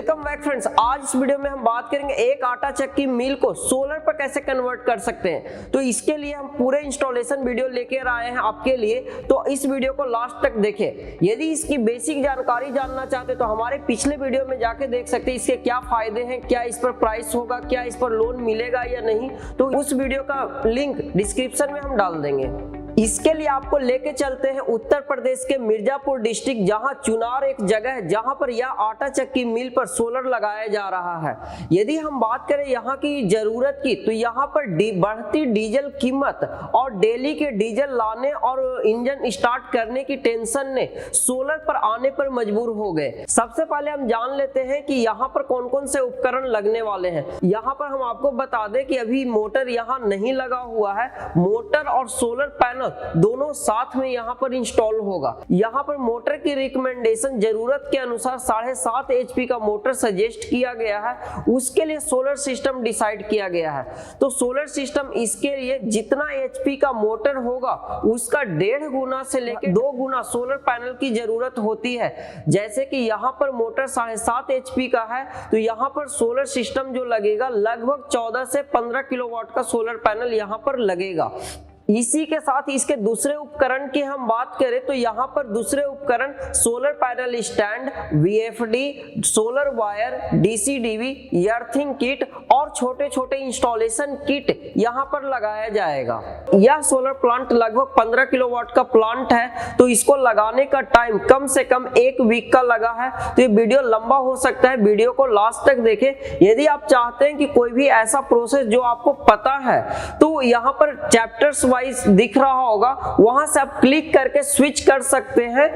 Welcome back friends. आज इस video में हम बात करेंगे एक आटा चक्की मिल को सोलर पर कैसे कन्वर्ट कर सकते हैं। तो इसके लिए हम पूरे इंस्टॉलेशन वीडियो लेकर आए हैं आपके लिए, तो इस वीडियो को लास्ट तक देखें। यदि इसकी बेसिक जानकारी जानना चाहते तो हमारे पिछले वीडियो में जाके देख सकते हैं इसके क्या फायदे हैं, क्या इस पर प्राइस होगा, क्या इस पर लोन मिलेगा या नहीं। तो उस वीडियो का लिंक डिस्क्रिप्शन में हम डाल देंगे। इसके लिए आपको लेके चलते हैं उत्तर प्रदेश के मिर्जापुर डिस्ट्रिक्ट, जहां चुनार एक जगह है जहां पर यह आटा चक्की मिल पर सोलर लगाया जा रहा है। यदि हम बात करें यहां की जरूरत की, तो यहां पर बढ़ती डीजल कीमत और डेली के डीजल लाने और इंजन स्टार्ट करने की टेंशन ने सोलर पर आने पर मजबूर हो गए। सबसे पहले हम जान लेते हैं कि यहाँ पर कौन कौन से उपकरण लगने वाले हैं। यहाँ पर हम आपको बता दें कि अभी मोटर यहाँ नहीं लगा हुआ है। मोटर और सोलर पैनल दोनों साथ में यहाँ पर इंस्टॉल होगा। यहाँ पर मोटर की रिकमेंडेशन जरूरत के अनुसार 7.5 HP का मोटर सजेस्ट किया गया है। उसके लिए सोलर सिस्टम डिसाइड किया गया है। तो सोलर सिस्टम इसके लिए जितना HP का मोटर होगा उसका 1.5 गुना से लेकर 2 गुना सोलर पैनल की जरूरत होती है। जैसे कि यहाँ पर मोटर 7.5 HP का है, तो यहाँ पर सोलर सिस्टम जो लगेगा लगभग 14 से 15 किलोवाट का सोलर पैनल यहाँ पर लगेगा। इसी के साथ इसके दूसरे उपकरण की हम बात करें तो यहाँ पर दूसरे उपकरण solar panel stand, VFD, solar wire, DCDV, earthing kit और छोटे छोटे इंस्टॉलेशन किट यहाँ पर लगाया जाएगा। यह सोलर प्लांट लगभग 15 किलोवाट का प्लांट है, तो इसको लगाने का टाइम कम से कम 1 वीक का लगा है। तो ये वीडियो लंबा हो सकता है, वीडियो को लास्ट तक देखें। यदि आप चाहते हैं कि कोई भी ऐसा प्रोसेस जो आपको पता है, तो यहाँ पर चैप्टर्स दिख रहा होगा, वहां से आप क्लिक करके स्विच कर सकते हैं।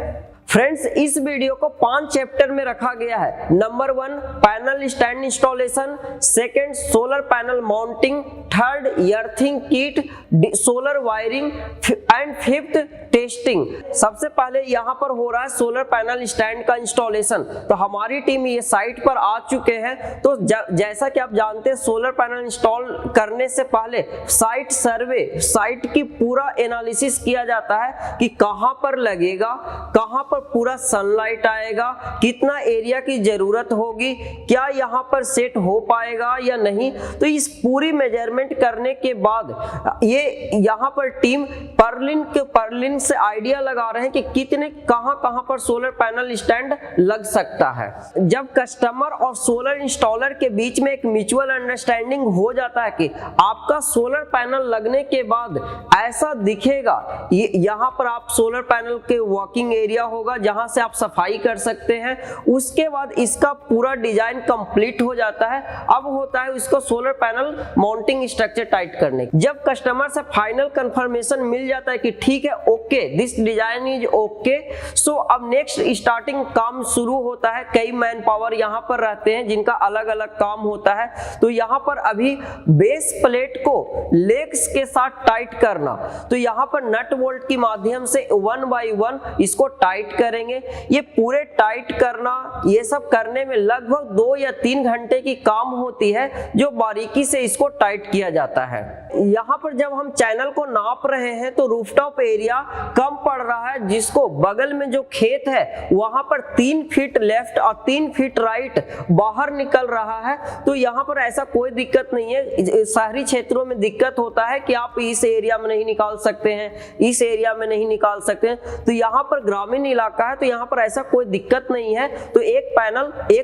फ्रेंड्स, इस वीडियो को 5 चैप्टर में रखा गया है। Number 1 panel stand installation, second solar panel mounting, third earthing kit, solar wiring and fifth testing. सबसे पहले यहाँ पर हो रहा है सोलर पैनल स्टैंड का इंस्टॉलेशन। तो हमारी टीम ये साइट पर आ चुके हैं। तो जैसा कि आप जानते हैं सोलर पैनल इंस्टॉल करने से पहले साइट सर्वे, साइट की पूरा एनालिसिस किया जाता है कि कहां पर लगेगा, कहां पर पूरा सनलाइट आएगा, कितना एरिया की जरूरत होगी, क्या यहां पर सेट हो पाएगा या नहीं। तो इस पूरी मेजरमेंट करने के बाद ये यहां पर टीम पर्लिन से आइडिया लगा रहे हैं कि कितने कहां पर सोलर पैनल स्टैंड लग सकता है। जब कस्टमर और सोलर इंस्टॉलर के बीच में एक म्यूचुअल अंडरस्टैंडिंग हो जाता है कि आपका सोलर पैनल लगने के बाद ऐसा दिखेगा, यहां पर आप सोलर पैनल के वर्किंग एरिया होगा जहां से आप सफाई कर सकते हैं। उसके बाद इसका पूरा डिजाइन कंप्लीट हो जाता है। अब होता है इसको solar panel mounting structure tight करने। जब कस्टमर से फाइनल कंफर्मेशन मिल जाता है कि ठीक है, okay, this design is okay, so अब नेक्स्ट स्टार्टिंग काम शुरू होता है। कई मैन पावर यहाँ पर रहते हैं जिनका अलग अलग काम होता है। तो यहाँ पर अभी बेस प्लेट को लेग्स के साथ टाइट करना, तो यहाँ पर नट बोल्ट की माध्यम से 1 by 1 इसको टाइट करेंगे। ये पूरे टाइट करना, ये सब करने में लगभग 2 या 3 घंटे की काम होती है, जो बारीकी से इसको टाइट किया जाता है। यहाँ पर जब हम चैनल को नाप रहे हैं तो रूफटॉप एरिया कम पड़ रहा है, जिसको बगल में जो खेत है वहां पर 3 फीट लेफ्ट और 3 फीट राइट बाहर निकल रहा है। तो यहाँ पर ऐसा कोई दिक्कत नहीं है। शहरी क्षेत्रों में दिक्कत होता है कि आप इस एरिया में नहीं निकाल सकते हैं, इस एरिया में नहीं निकाल सकते हैं। तो यहाँ पर ग्रामीण इलाका है, तो यहाँ पर ऐसा कोई दिक्कत नहीं है। तो एक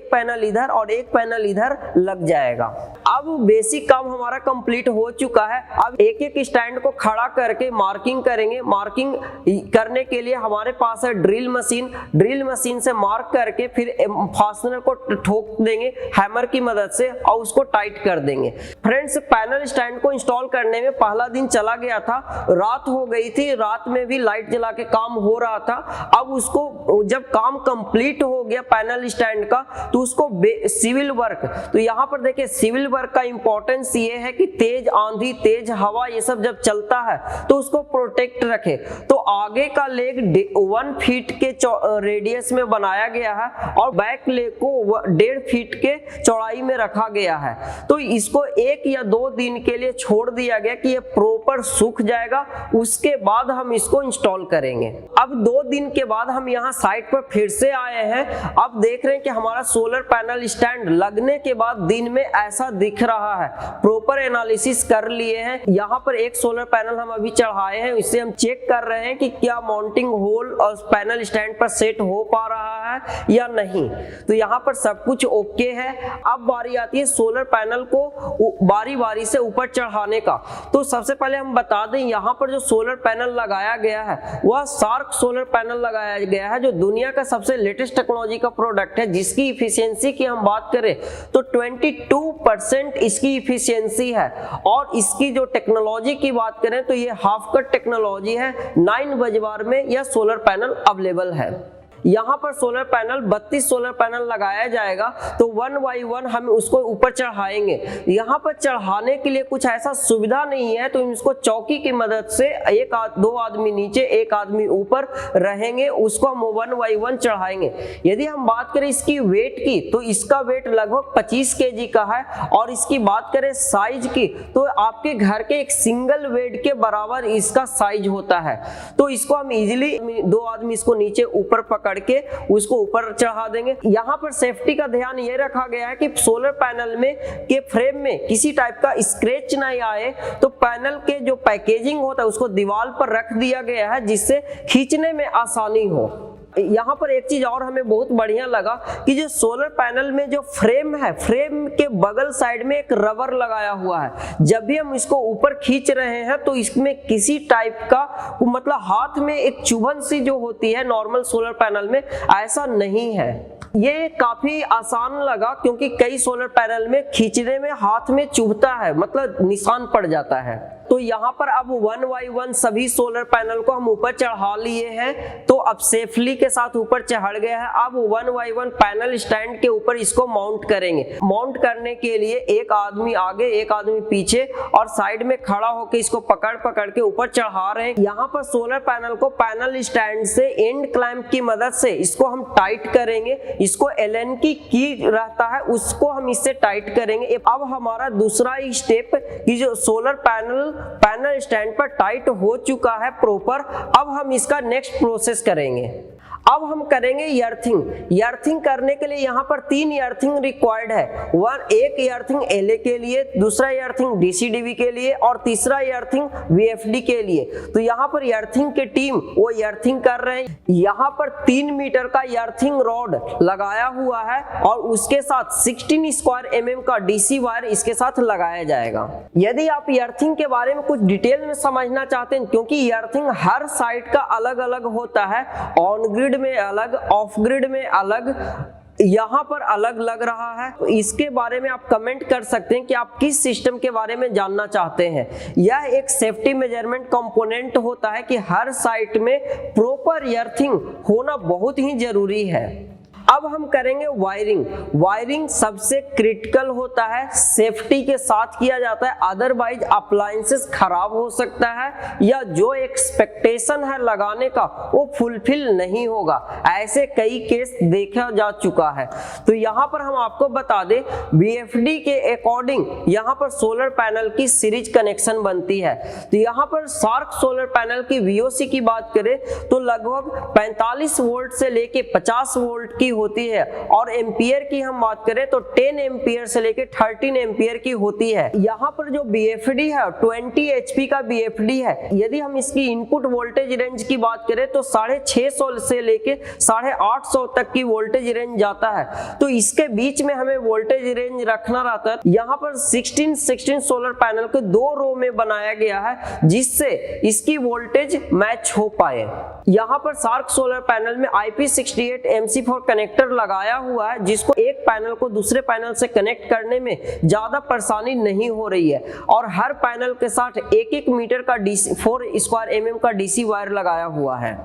पैनल इधर और एक पैनल इधर लग जाएगा। अब बेसिक काम हमारा कंप्लीट हो चुका है। अब एक एक स्टैंड को खड़ा करके मार्किंग करेंगे। मार्किंग करने के लिए हमारे पास है ड्रिल मशीन से मार्क करके फिर फास्टनर को ठोक देंगे हैमर की मदद से और उसको टाइट कर देंगे। फ्रेंड्स, पैनल स्टैंड को इंस्टॉल करने में पहला दिन चला गया था, रात हो गई थी, रात में भी लाइट जला के काम हो रहा था। अब उसको जब काम कंप्लीट हो गया पैनल स्टैंड का, तो उसको सिविल वर्क, तो यहाँ पर देखिए सिविल वर्क का इंपॉर्टेंस ये है कि तेज आंधी, तेज हवा, ये सब जब चलता है तो उसको प्रोटेक्ट रखे। तो आगे का लेग 1 फीट के रेडियस में बनाया गया है और बैक लेग को 1.5 फीट के चौड़ाई में रखा गया है। तो इसको 1 या 2 दिन के लिए छोड़ दिया गया कि ये प्रॉपर सूख जाएगा, उसके बाद हम इसको इंस्टॉल करेंगे। अब 2 दिन के बाद हम यहाँ साइट पर फिर से आए हैं। अब देख रहे हैं कि हमारा सोलर पैनल स्टैंड लगने के बाद दिन में ऐसा दिख रहा है। प्रॉपर एनालिसिस कर लिए हैं। यहाँ पर एक सोलर पैनल हम अभी चढ़ाए हैं, इससे हम चेक कर रहे हैं कि क्या माउंटिंग होल और पैनल स्टैंड पर सेट हो पा रहा है या नहीं। तो यहाँ पर सब कुछ ओके है। अब बारी आती है सोलर पैनल को बारी बारी से ऊपर चढ़ाने का। तो सबसे पहले हम बता दें, यहाँ पर जो सोलर पैनल लगाया गया है वह सार्क सोलर पैनल लगाया गया है, जो दुनिया का सबसे लेटेस्ट टेक्नोलॉजी का प्रोडक्ट है, जिसकी इफिशियंसी की हम बात करें तो 22% इसकी इफिशियंसी है। और इसकी जो टेक्नोलॉजी की बात करें तो ये हाफ कट टेक्नोलॉजी है। 9 बजवार में यह सोलर पैनल अवेलेबल है। यहाँ पर सोलर पैनल 32 सोलर पैनल लगाया जाएगा। तो 1 बाई 1 हम उसको ऊपर चढ़ाएंगे। यहाँ पर चढ़ाने के लिए कुछ ऐसा सुविधा नहीं है, तो इसको चौकी की मदद से 2 आदमी नीचे 1 आदमी ऊपर रहेंगे, उसको हम 1 बाई 1 चढ़ाएंगे। यदि हम बात करें इसकी वेट की तो इसका वेट लगभग 25 kg का है। और इसकी बात करें साइज की तो आपके घर के एक सिंगल बेड के बराबर इसका साइज होता है। तो इसको हम इजीली 2 आदमी इसको नीचे ऊपर पकड़ के उसको ऊपर चढ़ा देंगे। यहाँ पर सेफ्टी का ध्यान ये रखा गया है कि सोलर पैनल में के फ्रेम में किसी टाइप का स्क्रैच नहीं आए। तो पैनल के जो पैकेजिंग होता है उसको दीवार पर रख दिया गया है, जिससे खींचने में आसानी हो। यहाँ पर एक चीज और हमें बहुत बढ़िया लगा कि जो सोलर पैनल में जो फ्रेम है, फ्रेम के बगल साइड में एक रबर लगाया हुआ है। जब भी हम इसको ऊपर खींच रहे हैं तो इसमें किसी टाइप का मतलब हाथ में एक चुभन सी जो होती है नॉर्मल सोलर पैनल में, ऐसा नहीं है। ये काफी आसान लगा क्योंकि कई सोलर पैनल में खींचने में हाथ में चुभता है, मतलब निशान पड़ जाता है। तो यहाँ पर अब 1 बाई 1 सभी सोलर पैनल को हम ऊपर चढ़ा लिए हैं। तो अब सेफली के साथ ऊपर चढ़ गया है। अब 1 बाई 1 पैनल स्टैंड के ऊपर इसको माउंट करेंगे। माउंट करने के लिए एक आदमी आगे एक आदमी पीछे और साइड में खड़ा होकर इसको पकड़ के ऊपर चढ़ा रहे हैं। यहाँ पर सोलर पैनल को पैनल स्टैंड से एंड क्लैंप की मदद से इसको हम टाइट करेंगे। इसको एलन की रहता है, उसको हम इससे टाइट करेंगे। अब हमारा दूसरा स्टेप कि जो सोलर पैनल स्टैंड पर टाइट हो चुका है प्रॉपर। अब हम इसका नेक्स्ट प्रोसेस करेंगे। अब हम करेंगे अर्थिंग करने के लिए यहाँ पर 3 अर्थिंग रिक्वायर्ड है। एक अर्थिंग एलए के लिए, दूसरा अर्थिंग डीसीडीवी के लिए और तीसरा अर्थिंग वीएफडी के लिए। तो यहाँ पर अर्थिंग की टीम वो अर्थिंग कर रहे हैं। यहाँ पर 3 मीटर का अर्थिंग रॉड लगाया हुआ है और उसके साथ 16 स्क्वायर mm का डीसी वायर इसके साथ लगाया जाएगा। यदि आप अर्थिंग के बारे में कुछ डिटेल में समझना चाहते हैं, क्योंकि अर्थिंग हर साइट का अलग अलग होता है, ऑन ग्रिड में अलग, ऑफ ग्रिड में अलग, यहाँ पर अलग लग रहा है। तो इसके बारे में आप कमेंट कर सकते हैं कि आप किस सिस्टम के बारे में जानना चाहते हैं। यह एक सेफ्टी मेजरमेंट कंपोनेंट होता है कि हर साइट में प्रॉपर अर्थिंग होना बहुत ही जरूरी है। अब हम करेंगे वायरिंग सबसे क्रिटिकल होता है, सेफ्टी के साथ किया जाता है, अदरवाइज अप्लायंसेस खराब हो सकता है या जो एक्सपेक्टेशन है लगाने का वो फुलफिल नहीं होगा। ऐसे कई केस देखा जा चुका है। तो यहाँ पर हम आपको बता दें, बीएफडी के अकॉर्डिंग यहाँ पर सोलर पैनल की सीरीज कनेक्शन बनती है। तो यहाँ पर सार्क सोलर पैनल की वीओसी की बात करें तो लगभग 45 वोल्ट से लेके 50 वोल्ट की होती है और एम्पियर की हम बात करें तो 10 एम्पियर से लेके 13 एम्पियर की होती है। यहाँ पर जो बीएफडी है 20 एचपी का बीएफडी है। यदि हम इसकी इनपुट वोल्टेज रेंज की बात करें तो 650 से लेके 850 तक की वोल्टेज रेंज जाता है। तो इसके बीच में हमें वोल्टेज रेंज रखना रहता है। यहाँ पर 16 सोलर पैनल को 2 रो में बनाया गया है जिससे इसकी वोल्टेज मैच हो पाए। यहाँ पर सार्क सोलर पैनल में IP68 MC4 कनेक्टर लगाया हुआ है, जिसको एक पैनल को दूसरे पैनल से कनेक्ट करने में ज्यादा परेशानी नहीं हो रही है। और हर पैनल के साथ 1 मीटर का 4 स्क्वायर mm का डीसी वायर लगाया हुआ है।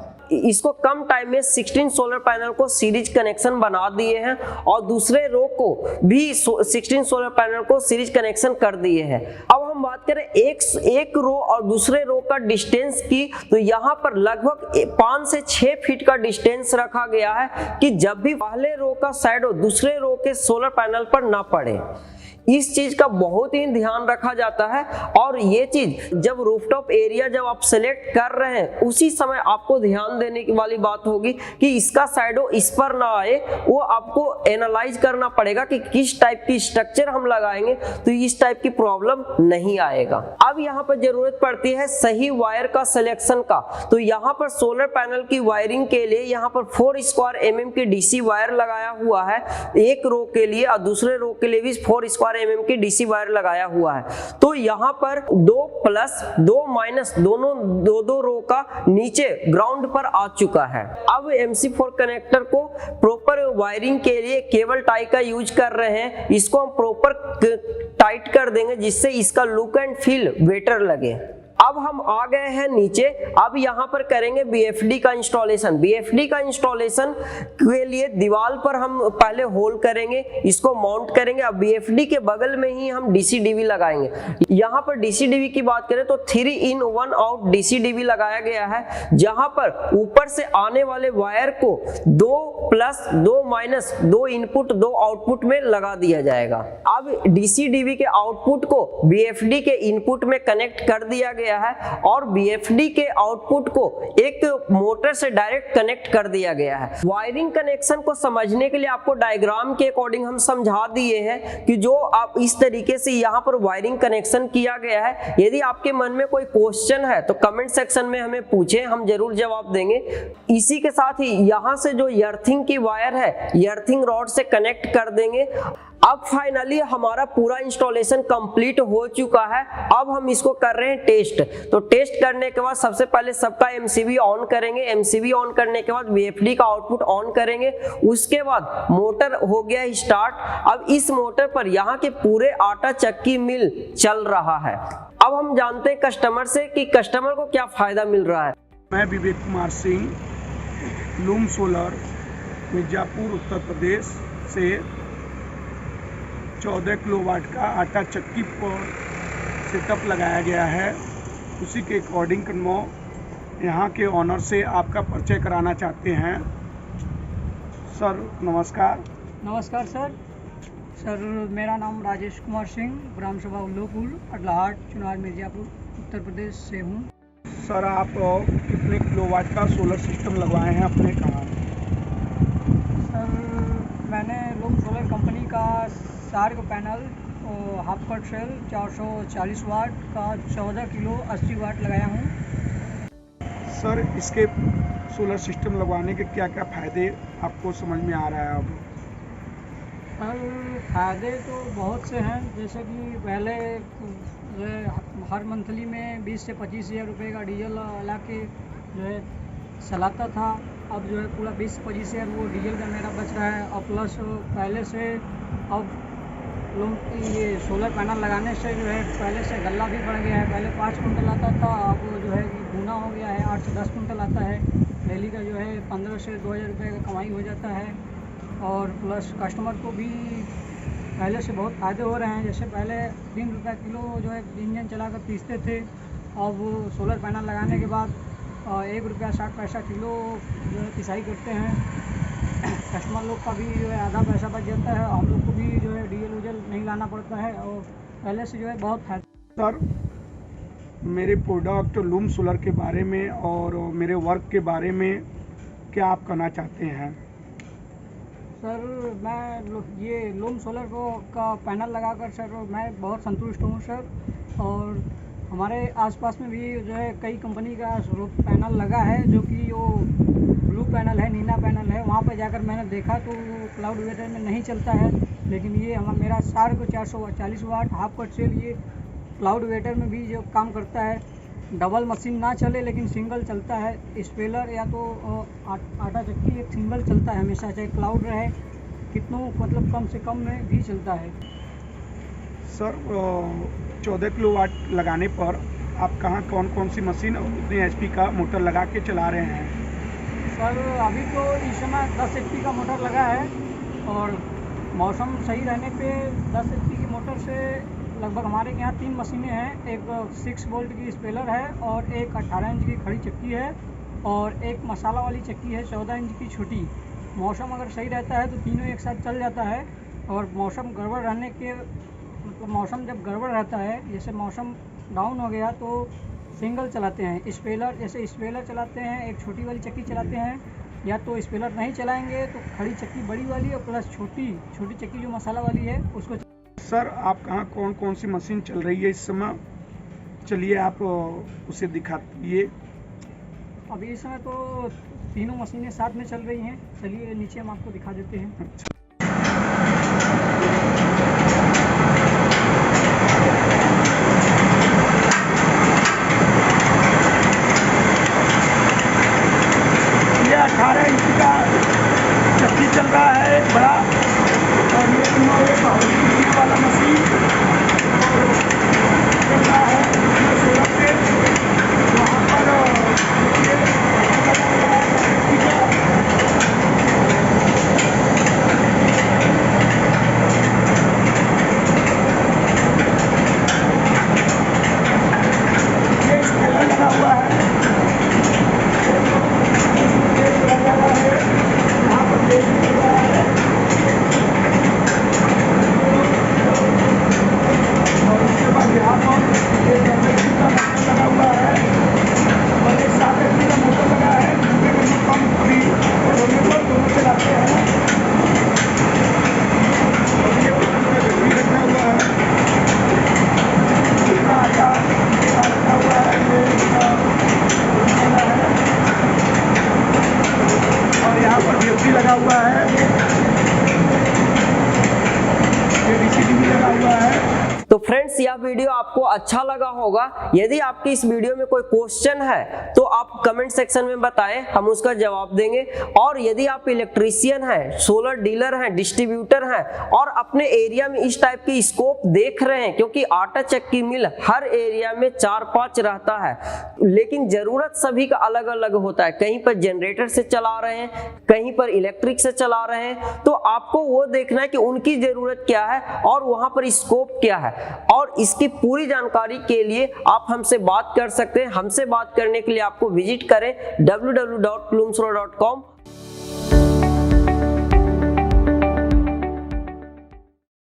इसको कम टाइम में 16 सोलर पैनल को सीरीज कनेक्शन बना दिए हैं और दूसरे रो को भी 16 सोलर पैनल को सीरीज कनेक्शन कर दिए हैं। अब हम हम बात करें एक रो और दूसरे रो का डिस्टेंस की, तो यहाँ पर लगभग 5 से 6 फीट का डिस्टेंस रखा गया है कि जब भी पहले रो का शैडो दूसरे रो के सोलर पैनल पर ना पड़े। इस चीज का बहुत ही ध्यान रखा जाता है। और ये चीज जब रूफटॉप एरिया जब आप सेलेक्ट कर रहे हैं उसी समय आपको ध्यान देने की वाली बात होगी कि इसका शैडो इस पर ना आए। वो आपको एनालाइज करना पड़ेगा कि किस टाइप की स्ट्रक्चर हम लगाएंगे तो इस टाइप की प्रॉब्लम नहीं आएगा। अब यहाँ पर जरूरत पड़ती है सही वायर का सिलेक्शन का। तो यहाँ पर सोलर पैनल की वायरिंग के लिए यहाँ पर 4 स्क्वायर mm की डीसी वायर लगाया हुआ है एक रो के लिए, और दूसरे रो के लिए भी 4 स्क्वायर mm की डीसी वायर लगाया हुआ है। तो यहाँ पर 2 प्लस 2 माइनस दोनों दो रो का नीचे ग्राउंड पर आ चुका है। अब MC4 कनेक्टर को प्रॉपर वायरिंग के लिए केबल टाई का यूज कर रहे हैं। इसको हम प्रॉपर टाइट कर देंगे जिससे इसका लुक एंड फील बेटर लगे। अब हम आ गए हैं नीचे। अब यहाँ पर करेंगे BFD का इंस्टॉलेशन। BFD का इंस्टॉलेशन के लिए दीवार पर हम पहले होल करेंगे, इसको माउंट करेंगे। अब BFD के बगल में ही हम DC-DV लगाएंगे। यहाँ पर DC-DV की बात करें तो 3 in 1 out DC-DV लगाया गया है, जहाँ पर ऊपर से आने वाले वायर को 2 प्लस 2 माइनस 2 इनपुट 2 आउटपुट में लगा दिया जाएगा। अब DC-DV के आउटपुट को BFD के इनपुट में कनेक्ट कर दिया गया है और BFD के आउटपुट को एक मोटर से डायरेक्ट कनेक्ट कर दिया गया है। वायरिंग कनेक्शन को समझने के लिए आपको डायग्राम के अकॉर्डिंग हम समझा दिए हैं कि जो आप इस तरीके से यहाँ पर वायरिंग कनेक्शन किया गया है। यदि आपके मन में कोई क्वेश्चन है तो कमेंट सेक्शन में हमें पूछें, हम जरूर जवाब देंगे। इसी के साथ ही यहाँ से जो अर्थिंग की वायर है अर्थिंग रॉड से कनेक्ट कर देंगे। अब फाइनली हमारा पूरा इंस्टॉलेशन कंप्लीट हो चुका है। अब हम इसको कर रहे हैं टेस्ट। तो टेस्ट करने के बाद सबसे पहले सबका MCB ऑन करेंगे। MCB ऑन करने के बाद BFD का आउटपुट ऑन करेंगे। उसके बाद मोटर हो गया स्टार्ट। अब इस मोटर पर यहाँ के पूरे आटा चक्की मिल चल रहा है। अब हम जानते हैं कस्टमर से कि कस्टमर को क्या फायदा मिल रहा है। मैं विवेक कुमार सिंह, लूम सोलर, मिर्जापुर, उत्तर प्रदेश से 14 किलोवाट का आटा चक्की पर सेटअप लगाया गया है। उसी के अकॉर्डिंग यहाँ के ऑनर से आपका परिचय कराना चाहते हैं। सर नमस्कार। नमस्कार सर, मेरा नाम राजेश कुमार सिंह, ग्राम सभा उल्लोपुर, अडलाहाट, चुनार, मिर्जापुर, उत्तर प्रदेश से हूँ। सर आप कितने किलोवाट का सोलर सिस्टम लगवाए हैं अपने कहाँ? सर मैंने लूम सोलर कंपनी का सार्क panel half cut cell 440 watt का 14 किलो 80 वाट लगाया हूँ। सर इसके सोलर सिस्टम लगवाने के क्या क्या फ़ायदे आपको समझ में आ रहा है अब? सर फ़ायदे तो बहुत से हैं, जैसे कि पहले हर मंथली में 20 से 25 हज़ार रुपये का डीजल ला के जो है चलाता था। अब जो है पूरा 20-25 हज़ार वो डीजल का मेरा बच रहा है। और प्लस पहले से अब लोग ये सोलर पैनल लगाने से जो है पहले से गल्ला भी बढ़ गया है। पहले 5 कुंटल आता था, अब जो है गुना हो गया है, 8 से 10 कुंटल आता है। डेली का जो है 15 से 2,000 रुपये का कमाई हो जाता है। और प्लस कस्टमर को भी पहले से बहुत फ़ायदे हो रहे हैं। जैसे पहले 3 रुपये किलो जो है इंजन चला कर पीसते थे, अब सोलर पैनल लगाने के बाद 1 रुपया 60 पैसा किलो जो है पिसाई करते हैं। कस्टमर लोग का भी जो है आधा पैसा बच जाता है, हम लोग को भी जो है डीजल उजल नहीं लाना पड़ता है और पहले से जो है बहुत फायदा। सर मेरे प्रोडक्ट लूम सोलर के बारे में और मेरे वर्क के बारे में क्या आप कहना चाहते हैं? सर मैं ये लूम सोलर का पैनल लगाकर सर मैं बहुत संतुष्ट हूँ सर। और हमारे आसपास में भी जो है कई कंपनी का पैनल लगा है, जो कि वो ब्लू पैनल है, नीला पैनल है। वहाँ पर जाकर मैंने देखा तो क्लाउड वेटर में नहीं चलता है, लेकिन ये मेरा सार्क 440 वाट हाफ कट सेल ये क्लाउड वेटर में भी जो काम करता है। डबल मशीन ना चले लेकिन सिंगल चलता है। स्पेलर या तो आटा चक्की एक सिंगल चलता है हमेशा, चाहे क्लाउड रहे कितनों मतलब कम से कम में भी चलता है। सर 14 किलोवाट लगाने पर आप कहाँ कौन कौन सी मशीन और कितने HP का मोटर लगा के चला रहे हैं? सर अभी तो इस समय 10 HP का मोटर लगा है और मौसम सही रहने पे 10 HP की मोटर से लगभग हमारे के यहाँ 3 मशीनें हैं। एक 6 वोल्ट की स्पेलर है और एक 18 इंच की खड़ी चक्की है और एक मसाला वाली चक्की है 14 इंच की छोटी। मौसम अगर सही रहता है तो तीनों एक साथ चल जाता है, और मौसम गड़बड़ रहने के मतलब मौसम जब गड़बड़ रहता है, जैसे मौसम डाउन हो गया तो सिंगल चलाते हैं। स्पेलर जैसे स्पेलर चलाते हैं, एक छोटी वाली चक्की चलाते हैं, या तो स्पेलर नहीं चलाएंगे तो खड़ी चक्की बड़ी वाली और प्लस छोटी चक्की जो मसाला वाली है उसको। सर आप कहाँ कौन कौन सी मशीन चल रही है इस समय? चलिए आप उसे दिखा दीजिए। अभी इस समय तो तीनों मशीनें साथ में चल रही हैं। चलिए नीचे हम आपको दिखा देते हैं। ये 18 इंच का चक्की चल रहा है एक बड़ा, और ये वाला मशीन चल रहा है सोलर पे। वहाँ पर ये स्पेलर लगा हुआ है, यहाँ पर देख रहा है, और उसके बाद यहाँ पर एक एमएससी का मोटर लगा हुआ है और एक 7 एचपी का मोटर लगा है, जिसमें हम कम फ्री होने पर दोनों चलाते हैं। और ये भी रखा हुआ है, इसका आटा रखा हुआ है, ये इसका है, और यहाँ पर डीएफडी लगा हुआ है, ये डीसीडी भी लगा हुआ है। तो फ्रेंड्स यह वीडियो आपको अच्छा लगा होगा। यदि आपकी इस वीडियो में कोई क्वेश्चन है तो आप कमेंट सेक्शन में बताएं, हम उसका जवाब देंगे। और यदि आप इलेक्ट्रीशियन हैं, सोलर डीलर हैं, डिस्ट्रीब्यूटर हैं और अपने एरिया में इस टाइप की स्कोप देख रहे हैं, क्योंकि आटा चक्की मिल हर एरिया में 4-5 रहता है, लेकिन जरूरत सभी का अलग अलग होता है। कहीं पर जनरेटर से चला रहे हैं, कहीं पर इलेक्ट्रिक से चला रहे हैं, तो आपको वो देखना है कि उनकी जरूरत क्या है और वहां पर स्कोप क्या है। और इसकी पूरी जानकारी के लिए आप हमसे बात कर सकते हैं। हमसे बात करने के लिए आपको विजिट करें www.plumsro.com।